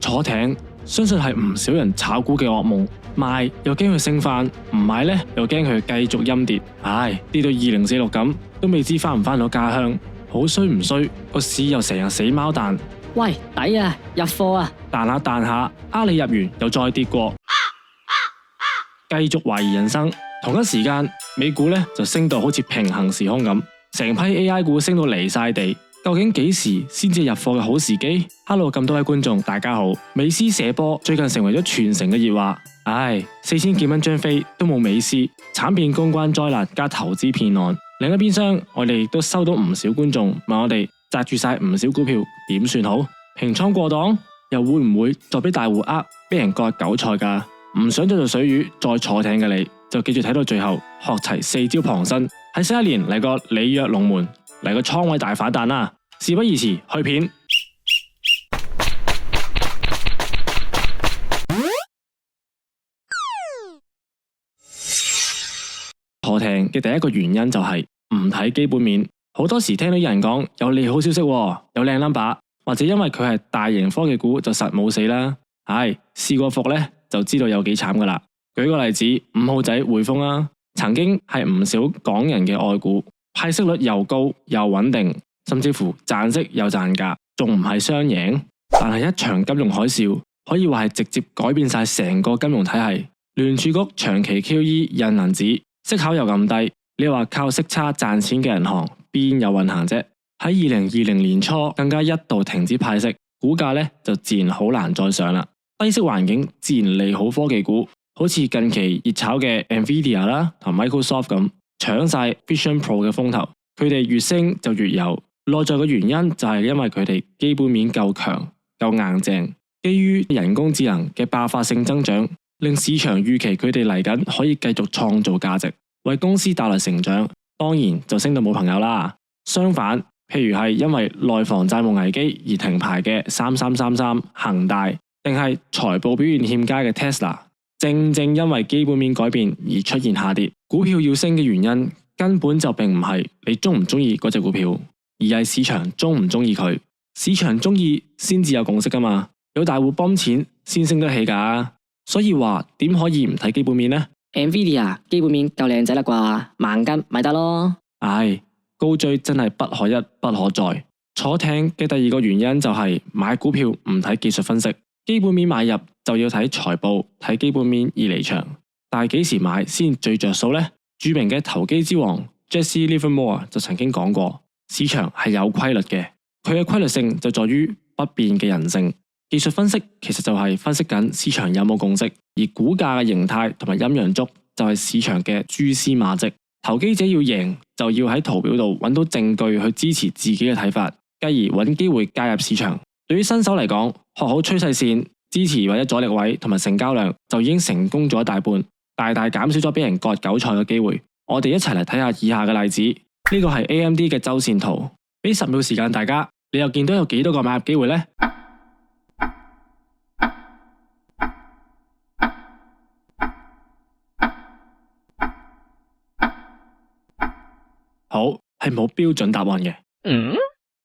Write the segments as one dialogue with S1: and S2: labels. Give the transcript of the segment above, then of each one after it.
S1: 坐艇相信係唔少人炒股嘅噩夢，賣又驚佢升翻，唔買呢又驚佢繼續陰跌。跌到2046咁，都未知翻唔翻到家鄉。好衰唔衰，個市又成日死貓彈。
S2: 喂，抵啊，入貨啊！
S1: 彈下彈下，你入完又再跌過，繼續懷疑人生。同一時間，美股呢就升到好似平行時空咁，成批 AI 股升到離晒地。究竟幾時先至入貨嘅好時機 ？Hello， 咁多位觀眾，大家好。美斯射波最近成為咗全城嘅熱話。4000幾蚊張飛都冇美斯，慘變公關災難加投資騙案。另一邊廂，我哋亦都收到唔少觀眾問我哋揸住晒唔少股票點算好？平倉過檔，又會唔會再俾大戶俾人割韭菜㗎？唔想再做水魚再坐艇嘅你，就記住睇到最後，學齊4招傍身，喺新一年嚟個里約龍門，嚟個倉位大反彈啦！事不宜遲，去片。坐艇嘅第一個原因就係唔睇基本面。好多時聽到有人講有利好消息，有靚 number， 或者因為佢係大型科技股就實冇死啦。試過伏呢，就知道有幾慘噶啦。舉個例子，5號仔匯豐啦，曾經係唔少港人嘅愛股，派息率又高又穩定，甚至乎賺息又賺價，仲唔係雙贏？但係一場金融海嘯可以話係直接改變晒成個金融體系。聯儲局長期 QE 印銀紙，息口又咁低，你話靠息差賺錢嘅銀行邊有運行啫？喺2020年初更加一度停止派息，股價呢就自然好難再上啦。低息環境自然利好科技股，好似近期熱炒嘅 Nvidia 啦同 Microsoft 咁，搶晒 Vision Pro 嘅風頭。佢哋越升就越有，內在嘅原因就係因為佢哋基本面夠強夠硬淨，基於人工智能嘅爆發性增長，令市場預期佢哋嚟緊可以繼續創造價值，為公司帶來成長，當然就升到冇朋友啦。相反，譬如係因為內房債務危機而停牌嘅3333、恒大，定係財報表現欠佳嘅 Tesla， 正因為基本面改變而出現下跌。股票要升嘅原因根本就並唔係你中唔中意嗰隻股票，而係市場中唔中意佢。市場中意先至有共識噶嘛，有大戶泵錢先升得起噶。所以話點可以唔睇基本面呢？
S2: Nvidia 基本面夠靚仔啦啩，萬金咪得咯。
S1: 高追真係不可一不可再。坐艇嘅第二個原因就係買股票唔睇技術分析，基本面買入就要睇財報，睇基本面而離場。但係幾時買先最着數呢？著名嘅投機之王 Jesse Livermore 就曾經講過，市場係有規律嘅，佢嘅規律性就在於不變嘅人性。技術分析其實就係分析緊市場有冇共識，而股價嘅形態同埋陰陽燭就係市場嘅蛛絲馬跡。投機者要贏就要喺圖表度揾到證據去支持自己嘅睇法，繼而揾機會介入市場。對於新手嚟講，學好趨勢線、支持或者阻力位同埋成交量就已經成功咗一大半，大大減少咗俾人割韭菜嘅機會。我哋一齊嚟睇下以下嘅例子。呢個係 AMD 嘅周線圖，俾10秒時間大家，你又見到有幾多個買入機會呢？好，係冇標準答案嘅。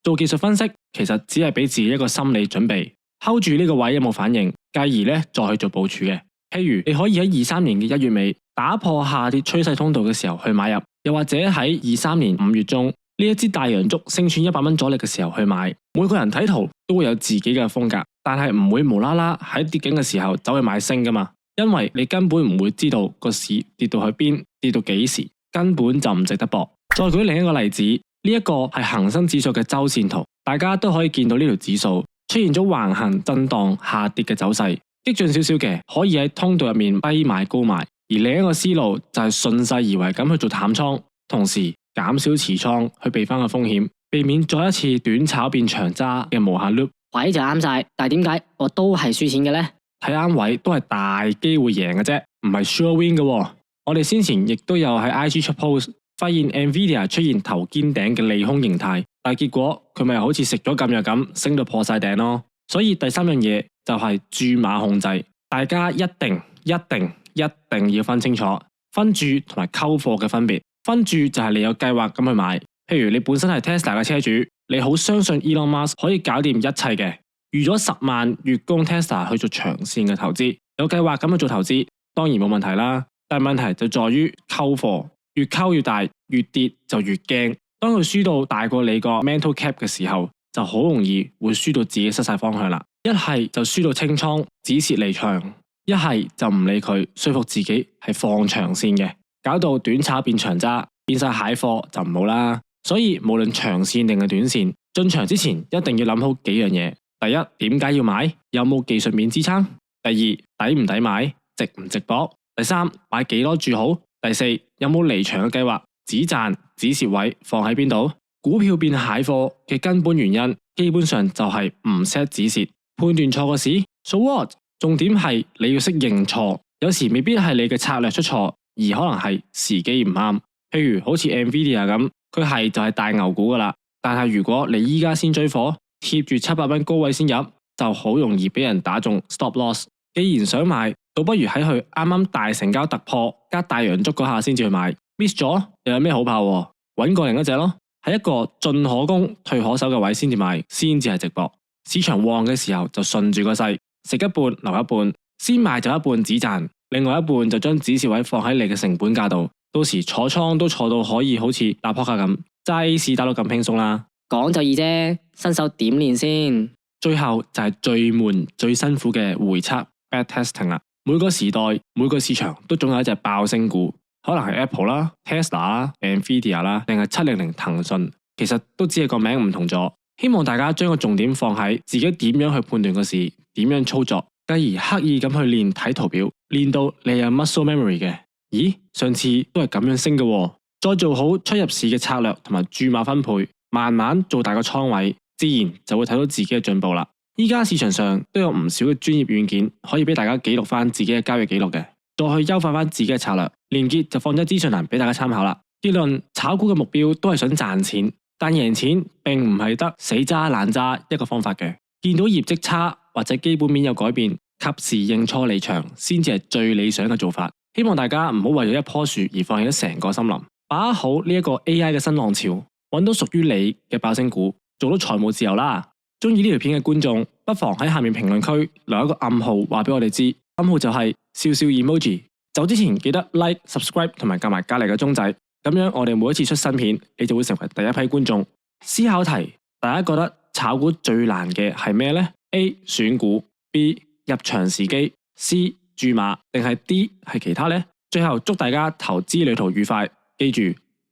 S1: 做技術分析其實只係俾自己一個心理準備，hold住呢個位有冇反應，繼而咧再去做部署嘅。譬如你可以喺23年嘅1月尾打破下跌趨勢通道嘅時候去買入，又或者喺23年5月中呢一支大陽燭升穿100蚊阻力嘅時候去買。每個人睇圖都會有自己嘅風格，但係唔會無啦啦喺跌緊嘅時候走去買升噶嘛，因為你根本唔會知道個市跌到去邊，跌到幾時，根本就唔值得搏。再舉另一個例子，呢一個係恒生指數嘅周線圖，大家都可以見到呢條指數出現咗橫行震盪下跌嘅走勢，激進少少嘅可以喺通道入面低買高賣，而另一個思路就係順勢而為咁去做淡倉，同時減少持倉去避翻個風險，避免再一次短炒變長揸嘅無限 loop。
S2: 位就啱晒，但係點解我都係輸錢嘅呢？
S1: 睇啱位都係大機會贏嘅啫，唔係 sure win 嘅。我哋先前亦都有喺 IG 出 post，發現 Nvidia 出現頭肩頂嘅利空形態，但係結果佢咪好似食咗禁藥咁升到破晒頂咯。所以第三樣嘢就係注碼控制，大家一定要分清楚分注同埋溝貨嘅分別。分注就係你有計劃咁去買，譬如你本身係 Tesla 嘅車主，你好相信 Elon Musk 可以搞掂一切嘅，預咗10萬月供 Tesla 去做長線嘅投資，有計劃咁去做投資，當然冇問題啦。但係問題就在於溝貨，越溝越大，越跌就越驚。當佢輸到大過你個 mental cap 嘅時候，就好容易會輸到自己失晒方向啦。一係就輸到清倉，止蝕離場，一係就唔理佢，說服自己係放長線嘅，搞到短炒變長揸，變晒蟹貨就唔好啦。所以無論長線定係短線，進場之前一定要諗好幾樣嘢。第一，點解要買？有冇技術面支撐？第二，抵唔抵買？值唔值博？第三，買幾多注好？第四，有冇離場嘅計劃？止賺止蝕位放喺邊度？股票變蟹貨嘅根本原因，基本上就係唔 set 止蝕，判斷錯個市 ，so what？重點係你要識認錯，有時未必係你嘅策略出錯，而可能係時機唔啱。譬如好似 Nvidia 咁，佢係就係大牛股噶啦，但係如果你依家先追貨，貼住700蚊高位先入，就好容易俾人打中 stop loss。既然想買，倒不如喺佢啱啱大成交突破加大陽燭嗰下先至去買 ，miss 咗又有咩好怕？揾過另一隻咯，喺一個進可攻退可守嘅位先至買，先至係值博。市場旺嘅時候就順住個勢，食一半留一半，先買就一半止賺，另外一半就將止蝕位放喺你嘅成本價度，到時坐倉都坐到可以好似打撲克咁，齋市打到咁輕鬆啦。
S2: 講就易啫，新手點練先？
S1: 最後就係最悶最辛苦嘅回測 backtesting 啦。每個時代每個市場都總有一隻爆升股，可能係 Apple 啦、Tesla 啦、Nvidia 啦，定係700騰訊，其實都只係個名唔同咗。希望大家將個重點放喺自己點樣去判斷個市，點樣操作，繼而刻意咁去練睇圖表，練到你有 muscle memory 嘅。咦，上次都係咁樣升嘅喎，再做好出入市嘅策略同埋注碼分配，慢慢做大個倉位，自然就會睇到自己嘅進步啦。依家市場上都有唔少嘅專業軟件可以俾大家記錄翻自己嘅交易記錄嘅，再去優化翻自己嘅策略。連結就放咗資訊欄俾大家參考啦。結論，炒股嘅目標都係想賺錢，但贏錢並唔係得死揸爛揸一個方法嘅。見到業績差或者基本面有改變，及時認錯離場先至係最理想嘅做法。希望大家唔好為咗一棵樹而放棄咗成個森林，把握好呢一個 AI 嘅新浪潮，揾到屬於你嘅爆升股，做到財務自由啦。中意呢條片嘅觀眾，不妨喺下面評論區留一個暗號，話俾我哋知。暗號就係笑笑 emoji。走之前記得 like、subscribe 同埋撳埋隔籬嘅鐘仔，咁樣我哋每一次出新片，你就會成為第一批觀眾。思考題，大家覺得炒股最難嘅係咩呢？ A 選股， B 入場時機， C 注碼，定係 D 係其他呢？最後祝大家投資旅途愉快，記住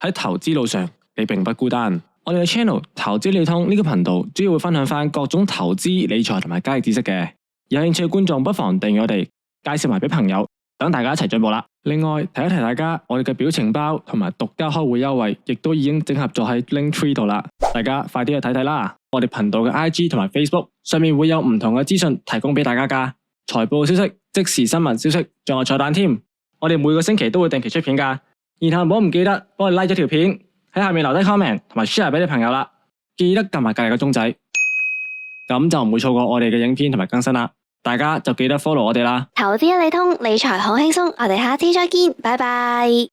S1: 喺投資路上你並不孤單。我哋嘅 channel 投資理通呢個頻道主要會分享翻各種投資理財同埋交易知識嘅，有興趣嘅觀眾不妨訂閱我哋，介紹埋俾朋友，等大家一齊進步啦。另外提一提大家，我哋嘅表情包同埋獨家開會優惠亦都已經整合咗喺 Linktree 度啦，大家快啲去睇睇啦。我哋頻道嘅 IG 同埋 Facebook 上面會有唔同嘅資訊提供俾大家噶，財報消息、即時新聞消息，仲有彩蛋添。我哋每個星期都會定期出片噶，然後唔好唔記得幫我 like 咗條片，喺下面留低 comment 同埋 share 俾你朋友啦，記得撳埋隔籬個鐘仔，咁就唔會錯過我哋嘅影片同埋更新啦。大家就記得 follow 我哋啦。
S3: 投資一理通，理財好輕鬆，我哋下次再見，拜拜。